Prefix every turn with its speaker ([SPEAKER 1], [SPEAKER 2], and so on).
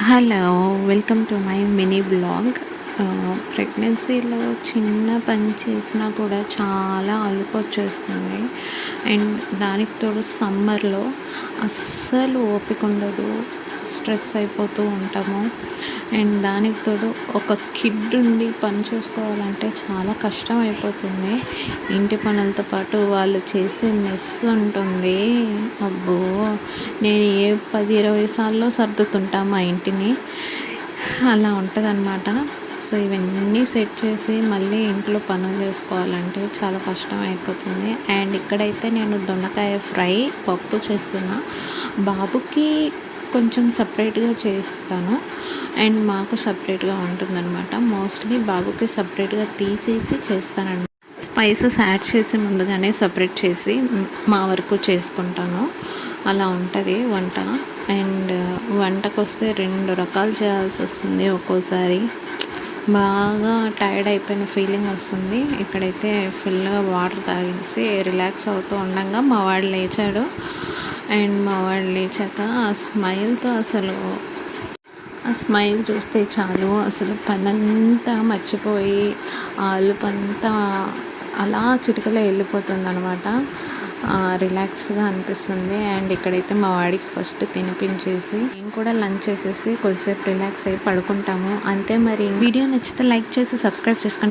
[SPEAKER 1] Hello, welcome to my mini blog. ప్రెగ్నెన్సీలో చిన్న పని చేసినా కూడా చాలా అలుపు వచ్చేస్తుంది. అండ్ దానికి తోడు సమ్మర్లో అస్సలు ఓపిక ఉండదు, స్ట్రెస్ అయిపోతూ ఉంటాము. అండ్ దానికి తోడు ఒక కిడ్ ఉండి పని చేసుకోవాలంటే చాలా కష్టం అయిపోతుంది. ఇంటి పనులతో పాటు వాళ్ళు చేసే మెస్ ఉంటుంది. అబ్బో, నేను 10-20 సార్లు సర్దుతుంటా మా ఇంటిని. అలా ఉంటుందన్నమాట. సో ఇవన్నీ సెట్ చేసి మళ్ళీ ఇంట్లో పనులు చేసుకోవాలంటే చాలా కష్టం అయిపోతుంది. అండ్ ఇక్కడైతే నేను దొండకాయ ఫ్రై పప్పు చేస్తున్నా. బాబుకి కొంచెం సపరేట్గా చేస్తాను అండ్ మాకు సపరేట్గా ఉంటుందన్నమాట. మోస్ట్లీ బాబుకి సపరేట్గా తీసేసి చేస్తానండి. స్పైసెస్ యాడ్ చేసి ముందుగానే సపరేట్ చేసి మా వరకు చేసుకుంటాను. అలా ఉంటుంది వంట. అండ్ వంటకు వస్తే 2 రకాలు చేయాల్సి వస్తుంది. ఒక్కోసారి బాగా టైర్డ్ అయిపోయిన ఫీలింగ్ వస్తుంది. ఇక్కడైతే ఫుల్గా వాటర్ తాగేసి రిలాక్స్ అవుతూ ఉండగా మా వాడు లేచాడు. అండ్ మా వాడు లేచాక ఆ స్మైల్ చూస్తే చాలు, అసలు పనంతా మర్చిపోయి అలుపంతా అలా చిటికలో వెళ్ళిపోతుంది అనమాట. రిలాక్స్గా అనిపిస్తుంది. అండ్ ఇక్కడైతే మా వాడికి ఫస్ట్ తినిపించేసి నేను కూడా లంచ్ చేసేసి కొద్దిసేపు రిలాక్స్ అయ్యి పడుకుంటాము. అంతే. మరి వీడియో నచ్చితే లైక్ చేసి సబ్స్క్రైబ్ చేసుకోండి.